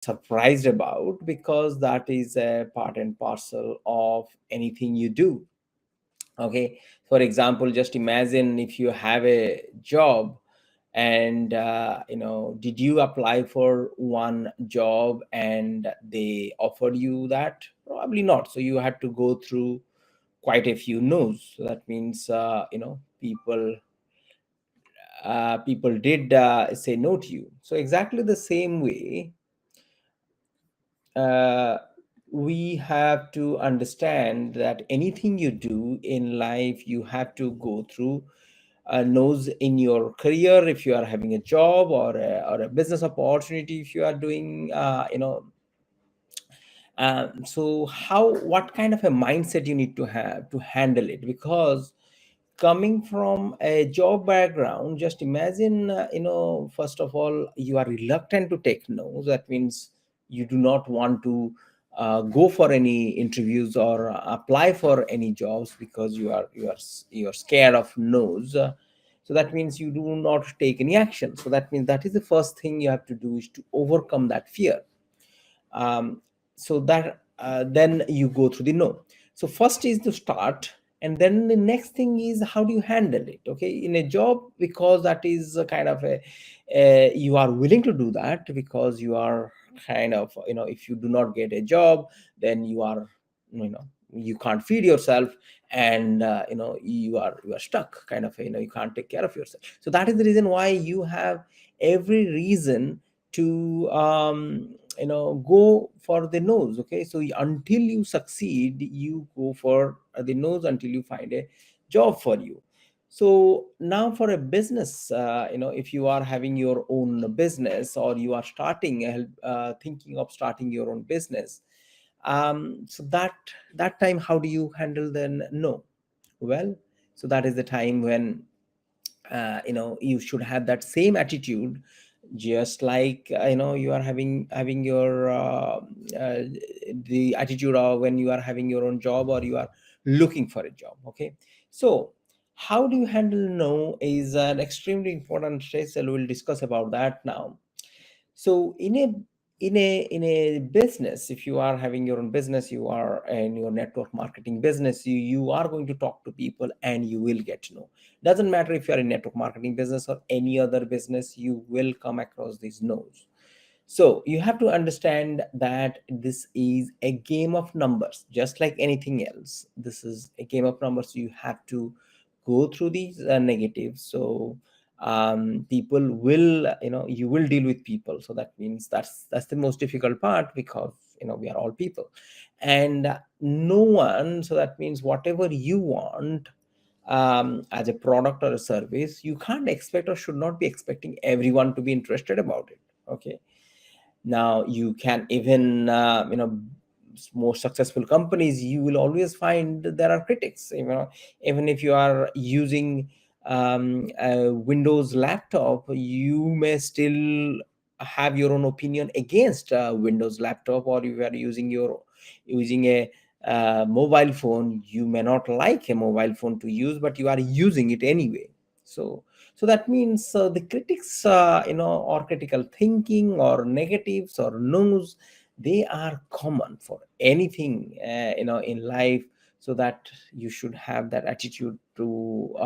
surprised about, because that is a part and parcel of anything you do. Okay, for example, just imagine if you have a job, and did you apply for one job and they offered you that? Probably not. So you had to go through quite a few no's. So that means people did say no to you. So exactly the same way, uh, we have to understand that anything you do in life, you have to go through no's in your career, if you are having a job, or a business opportunity, if you are doing so how, what kind of a mindset you need to have to handle it? Because coming from a job background, just imagine, first of all, you are reluctant to take no. That means you do not want to go for any interviews or apply for any jobs, because you are scared of no's. So that means you do not take any action. So that means that is the first thing you have to do, is to overcome that fear. um, so that then you go through the no. So first is to start, and then the next thing is how do you handle it. Okay, in a job, because that is a kind of you are willing to do that, because you are kind of, if you do not get a job, then you can't feed yourself, and you are stuck, kind of, you can't take care of yourself. So that is the reason why you have every reason to go for the nose. Okay, so until you succeed, you go for the nose until you find a job for you. So now for a business, if you are having your own business, or you are thinking of starting your own business, so that time, how do you handle the no? Well, so that is the time when you should have that same attitude, just like you are having your uh, the attitude of when you are having your own job, or you are looking for a job. Okay, so how do you handle no is an extremely important stress, and we'll discuss about that now. So in a business, if you are having your own business, you are in your network marketing business, you are going to talk to people, and you will get to know. Doesn't matter if you are in network marketing business or any other business, you will come across these no's. So you have to understand that this is a game of numbers, just like anything else. This is a game of numbers. You have to go through these negatives. So people will, you will deal with people. So that means that's the most difficult part, because we are all people, and no one. So that means whatever you want as a product or a service, you can't expect or should not be expecting everyone to be interested about it. Okay, now you can even more successful companies, you will always find there are critics. Even if you are using a Windows laptop, you may still have your own opinion against Windows laptop. Or if you are using a mobile phone, you may not like a mobile phone to use, but you are using it anyway. So that means the critics, or critical thinking, or negatives, or no's, they are common for anything, in life. So that you should have that attitude to,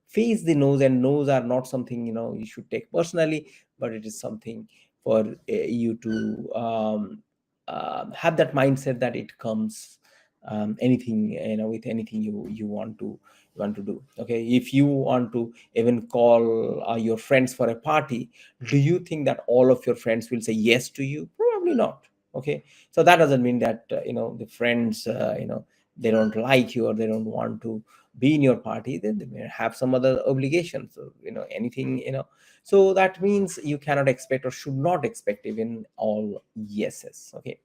face the no's. And no's are not something, you should take personally, but it is something for you to have that mindset that it comes, anything, with anything you want to do. Okay, if you want to even call your friends for a party, do you think that all of your friends will say yes to you? Probably not. Okay, so that doesn't mean that the friends, they don't like you, or they don't want to be in your party. Then they may have some other obligations, so anything, so that means you cannot expect, or should not expect, even all yeses. Okay,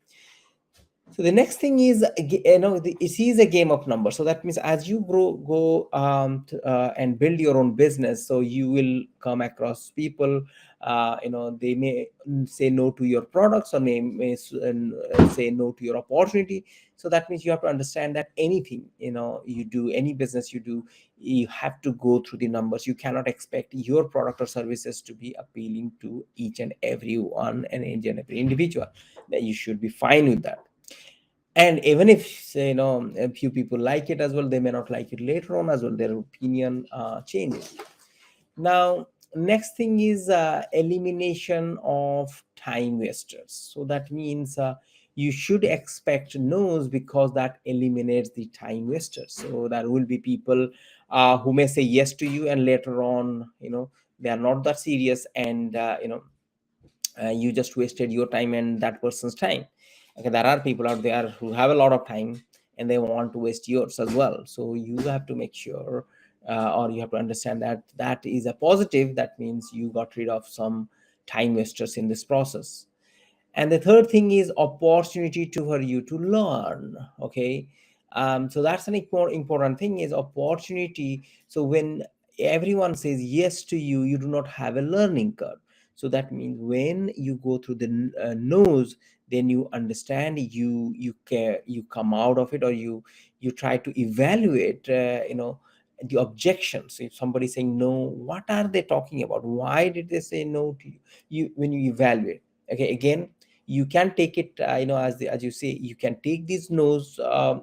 so the next thing is, it is a game of numbers. So that means as you go and build your own business, so you will come across people they may say no to your products, or say no to your opportunity. So that means you have to understand that anything, you do, any business you do, you have to go through the numbers. You cannot expect your product or services to be appealing to each and every one and each and every individual. That you should be fine with that. And even if, say, a few people like it as well, they may not like it later on as well. Their opinion changes. Now, next thing is elimination of time wasters. So that means you should expect no's, because that eliminates the time wasters. So there will be people who may say yes to you, and later on, they are not that serious, and you just wasted your time and that person's time. Okay, there are people out there who have a lot of time, and they want to waste yours as well. So you have to make sure, or you have to understand that that is a positive. That means you got rid of some time wasters in this process. And the third thing is opportunity to for you to learn. Okay, so that's an more important thing, is opportunity. So when everyone says yes to you, you do not have a learning curve. So that means when you go through the no's, then you understand, you care, you come out of it, or you try to evaluate the objections. If somebody's saying no, what are they talking about? Why did they say no to you? When you evaluate, okay, again, you can take it, as you say, you can take these no's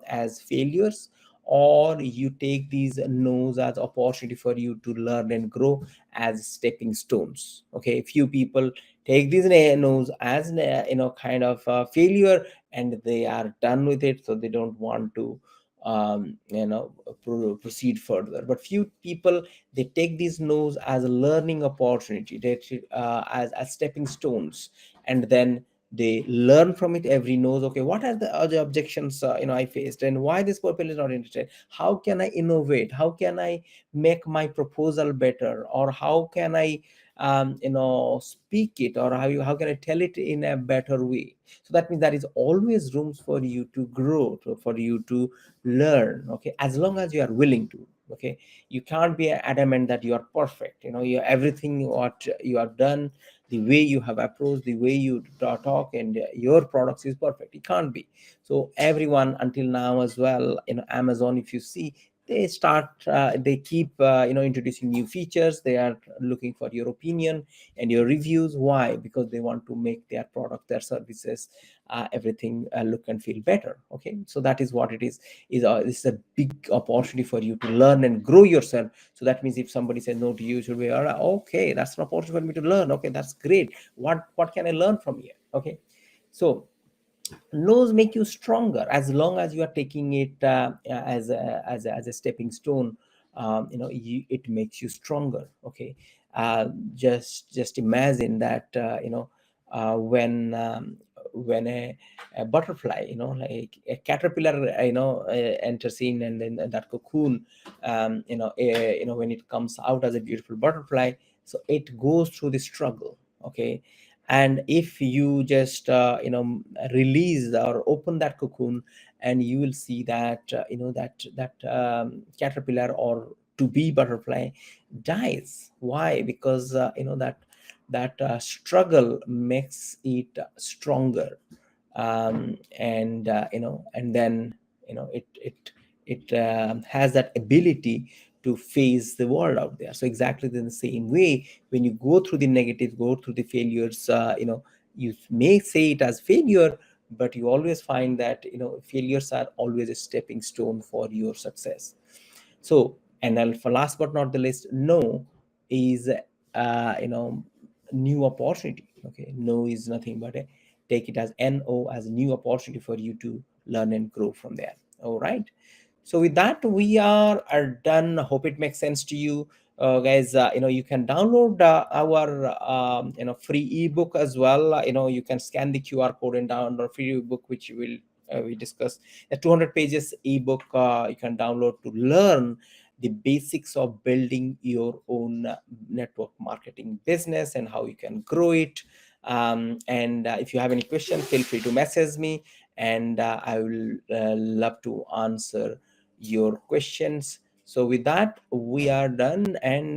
as failures, or you take these no's as opportunity for you to learn and grow, as stepping stones. Okay, few people take these no's as kind of failure, and they are done with it, so they don't want to proceed further. But few people, they take these no's as a learning opportunity, as stepping stones, and then they learn from it. Every knows, okay, what are the other objections I faced, and why this people is not interested, how can I innovate, how can I make my proposal better, or how can I speak it, or how can I tell it in a better way. So that means there is always rooms for you to grow, for you to learn. Okay, as long as you are willing to. Okay, you can't be adamant that you are perfect. You everything what you have done, the way you have approached, the way you talk, and your products is perfect. It can't be. So everyone until now as well, Amazon, if you see, they keep introducing new features. They are looking for your opinion and your reviews. Why? Because they want to make their product, their services, everything look and feel better. Okay, so that is what it is this is a big opportunity for you to learn and grow yourself. So that means if somebody says no to you, you should be, all right, okay, that's an opportunity for me to learn. Okay, that's great. What can I learn from here? Okay, so no's make you stronger, as long as you are taking it as a stepping stone. It makes you stronger. Okay, just imagine that when a butterfly, like a caterpillar, enters in, and then that cocoon, when it comes out as a beautiful butterfly, so it goes through the struggle. Okay, and if you just release or open that cocoon, and you will see that caterpillar, or to be butterfly, dies. Why? Because that struggle makes it stronger. And then it has that ability to face the world out there. So exactly in the same way, when you go through the negative, go through the failures, you may say it as failure, but you always find that failures are always a stepping stone for your success. So, and then for last but not the least, no is new opportunity. Okay, no is nothing but take it as no, as a new opportunity for you to learn and grow from there. All right, so with that, we are done. Hope it makes sense to you, guys. You can download our free ebook as well. You can scan the QR code and download free ebook, which we discuss. A 200 pages ebook you can download to learn the basics of building your own network marketing business and how you can grow it. And if you have any questions, feel free to message me, and I will love to answer your questions. So with that, we are done, and